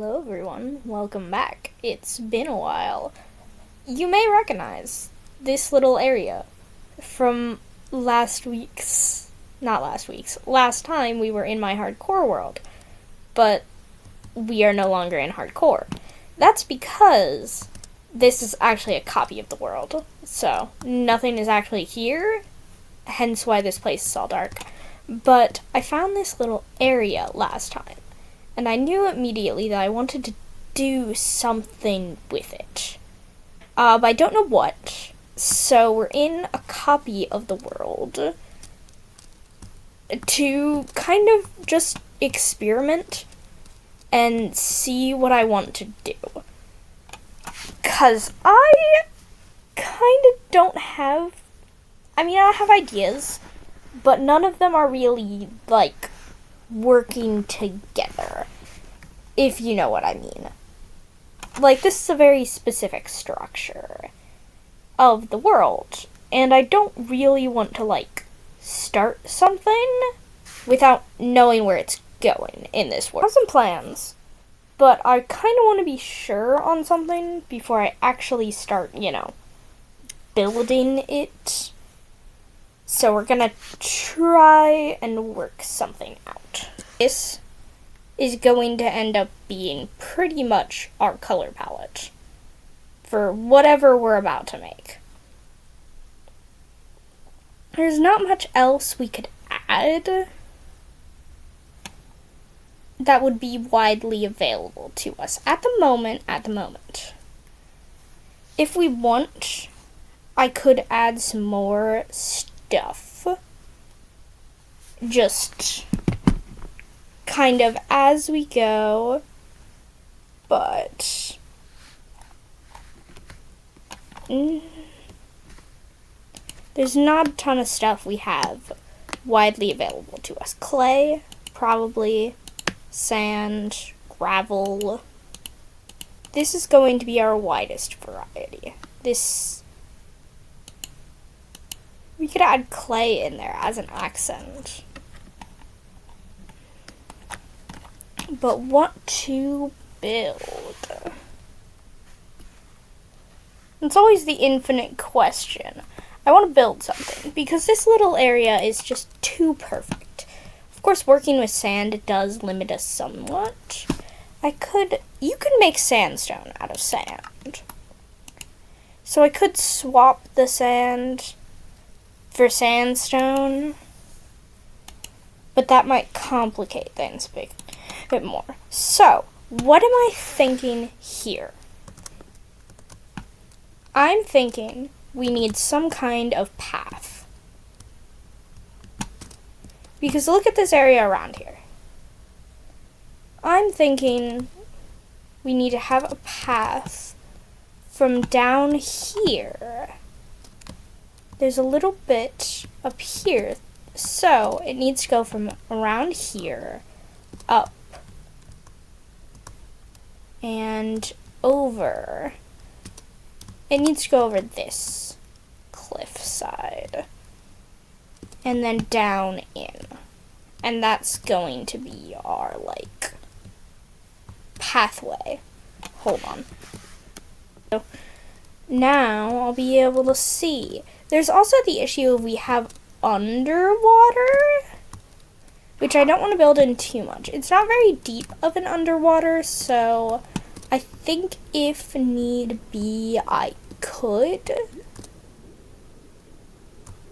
Hello everyone, welcome back. It's been a while. You may recognize this little area from last time we were in my hardcore world, but we are no longer in hardcore. That's because this is actually a copy of the world, so nothing is actually here, hence why this place is all dark. But I found this little area last time, and I knew immediately that I wanted to do something with it. But I don't know what. So we're in a copy of the world to kind of just experiment and see what I want to do. 'Cause I kind of don't have... I have ideas, but none of them are really, working together, if you know what I mean. This is a very specific structure of the world, and I don't really want to, start something without knowing where it's going in this world. I have some plans, but I kind of want to be sure on something before I actually start, building it. So we're gonna try and work something out. This is going to end up being pretty much our color palette for whatever we're about to make. There's not much else we could add that would be widely available to us at the moment. If we want, I could add some more stuff, just kind of as we go, but there's not a ton of stuff we have widely available to us. Clay, probably, sand, gravel. This is going to be our widest variety. We could add clay in there as an accent. But what to build? It's always the infinite question. I want to build something, because this little area is just too perfect. Of course, working with sand does limit us somewhat. You could make sandstone out of sand. So I could swap the sand for sandstone, but that might complicate things a bit more. So, what am I thinking here? I'm thinking we need some kind of path. Because look at this area around here. I'm thinking we need to have a path from down here. There's a little bit up here, so it needs to go from around here up and over. It needs to go over this cliff side and then down in, and that's going to be our pathway. Hold on. So now I'll be able to see. There's also the issue of we have underwater, which I don't want to build in too much. It's not very deep of an underwater, so I think if need be, I could.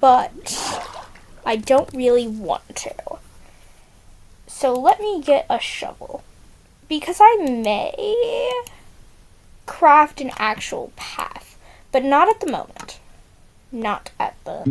But I don't really want to. So let me get a shovel, because I may craft an actual path, but not at the moment. Not at the...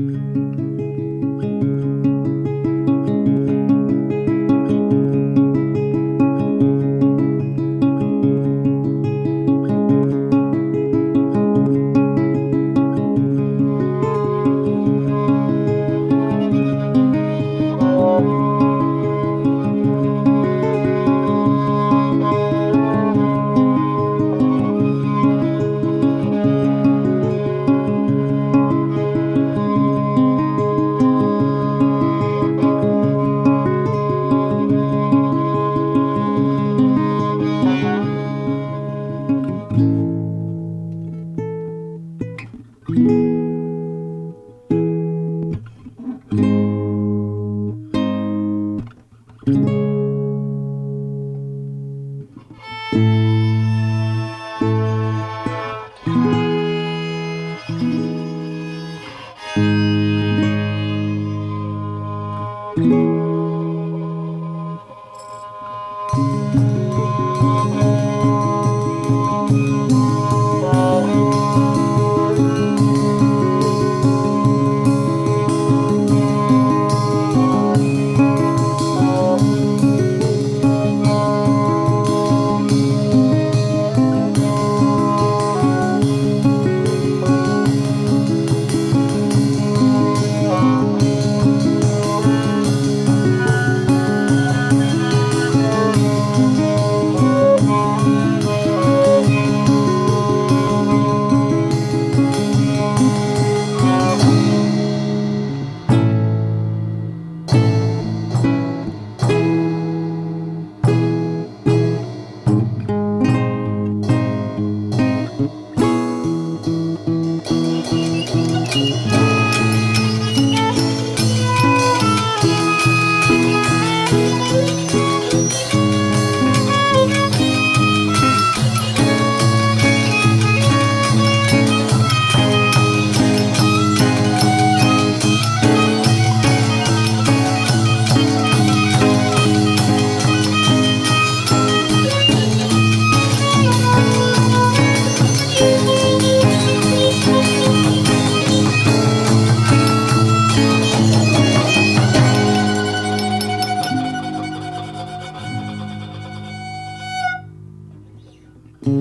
Alright,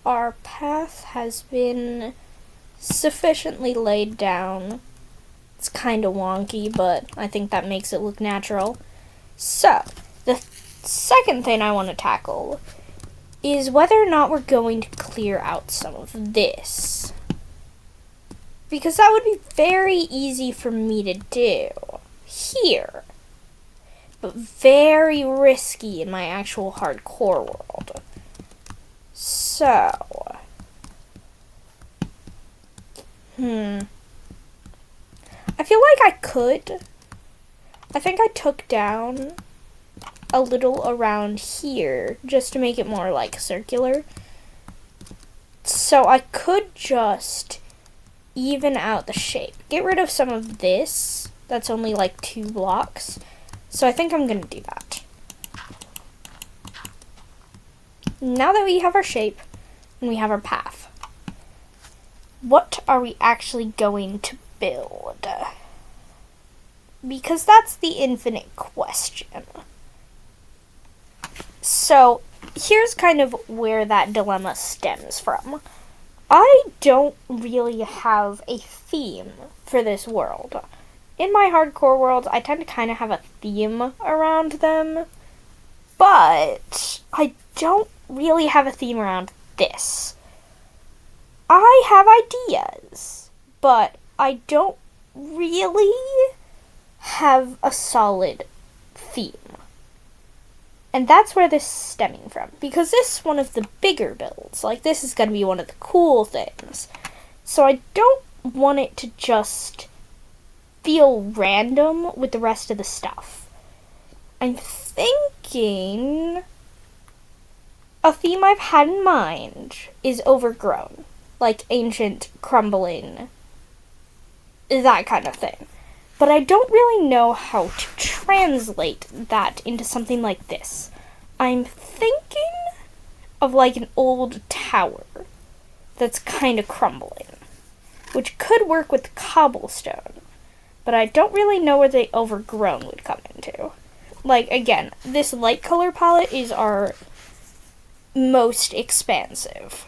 our path has been sufficiently laid down. It's kind of wonky, but I think that makes it look natural. So, the second thing I want to tackle is whether or not we're going to clear out some of this. Because that would be very easy for me to do here, but very risky in my actual hardcore world. So, I feel like I could. I think I took down a little around here just to make it more like circular. So I could just even out the shape. Get rid of some of this. That's only like 2 blocks. So I think I'm going to do that. Now that we have our shape and we have our path, what are we actually going to build? Because that's the infinite question. So here's kind of where that dilemma stems from. I don't really have a theme for this world. In my hardcore worlds, I tend to kind of have a theme around them, but I don't really have a theme around this. I have ideas, but I don't really have a solid theme. And that's where this is stemming from. Because this is one of the bigger builds. Like, this is going to be one of the cool things. So I don't want it to just feel random with the rest of the stuff. I'm thinking a theme I've had in mind is overgrown. Like ancient, crumbling, that kind of thing. But I don't really know how to translate that into something like this. I'm thinking of like an old tower that's kind of crumbling, which could work with cobblestone, but I don't really know where the overgrown would come into. Like, again, this light color palette is our most expansive.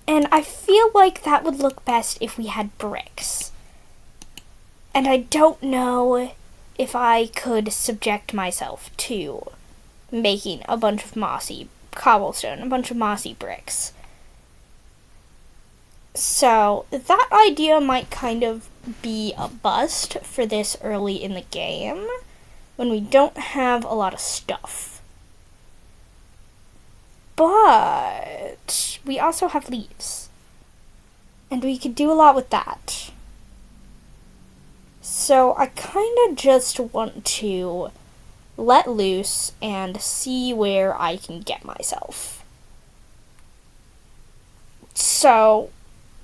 And I feel like that would look best if we had bricks. And I don't know if I could subject myself to making a bunch of mossy cobblestone, a bunch of mossy bricks. So that idea might kind of be a bust for this early in the game, when we don't have a lot of stuff. But we also have leaves, and we could do a lot with that. So I kind of just want to let loose and see where I can get myself. So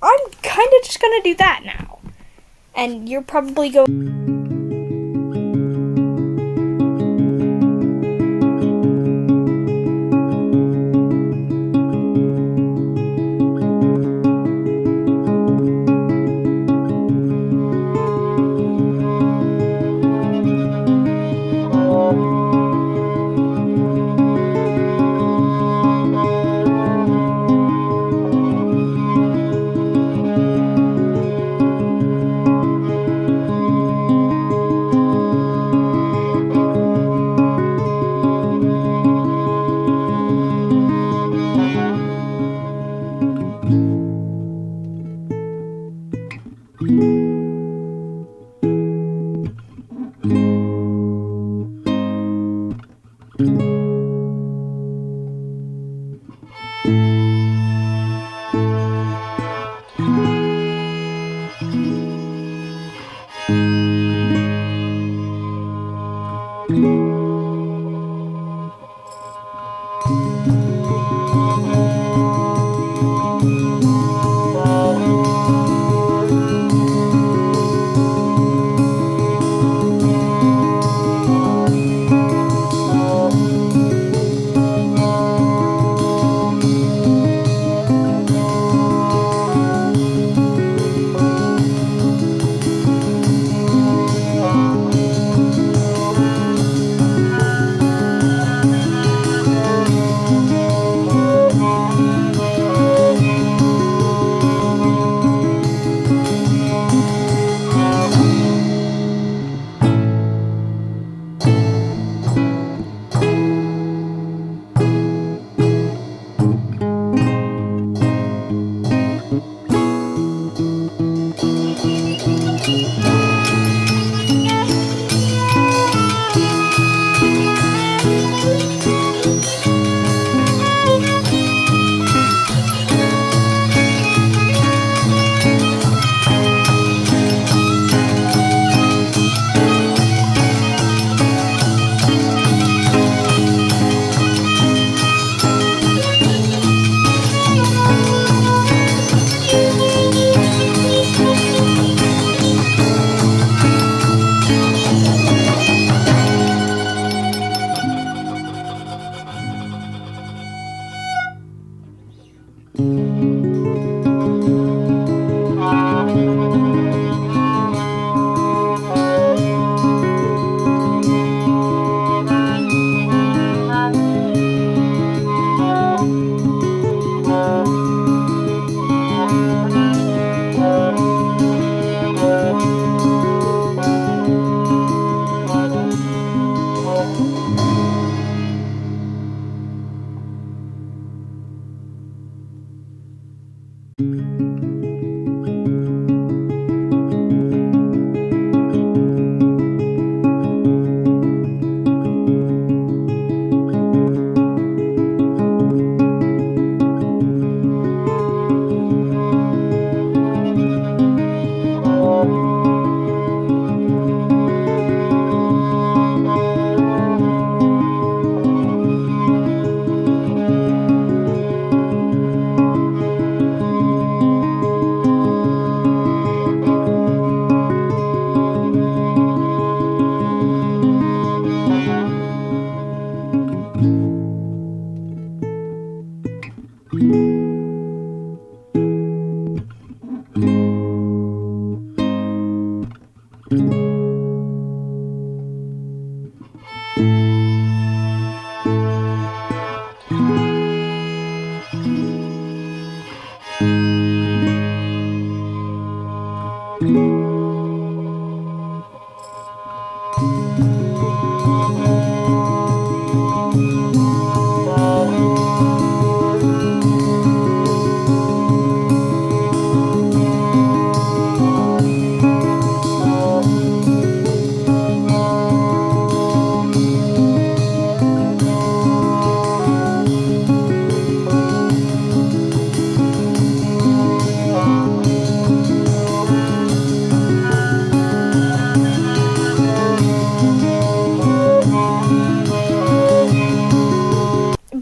I'm kind of just going to do that now. And you're probably going...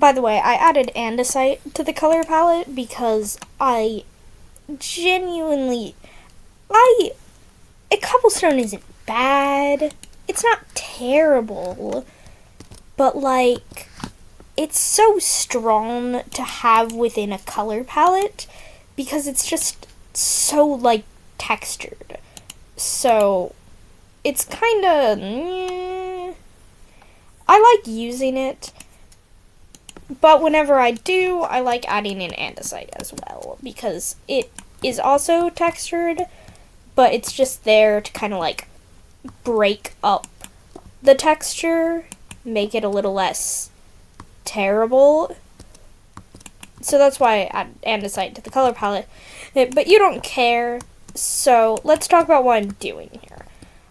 By the way, I added andesite to the color palette because I genuinely, a cobblestone isn't bad. It's not terrible, but like, it's so strong to have within a color palette because it's just so like textured. So it's kind of, I like using it, but whenever I do, I like adding in andesite as well because it is also textured, but it's just there to kind of like break up the texture, make it a little less terrible. So that's why I add andesite to the color palette. But you don't care, so let's talk about what I'm doing here.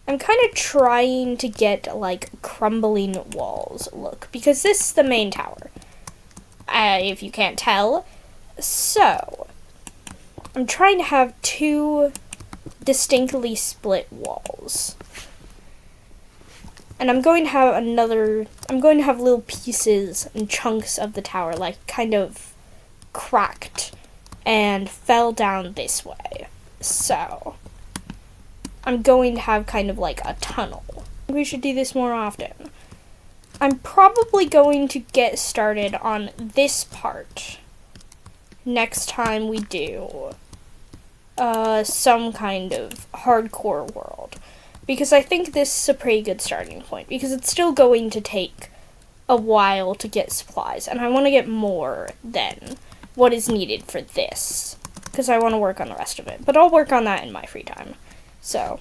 I'm kind of trying to get like crumbling walls look, because this is the main tower, if you can't tell. So I'm trying to have two distinctly split walls. And I'm going to have little pieces and chunks of the tower, like, kind of cracked and fell down this way. So I'm going to have kind of like a tunnel. We should do this more often. I'm probably going to get started on this part next time we do some kind of hardcore world, because I think this is a pretty good starting point, because it's still going to take a while to get supplies, and I want to get more than what is needed for this, because I want to work on the rest of it, but I'll work on that in my free time. So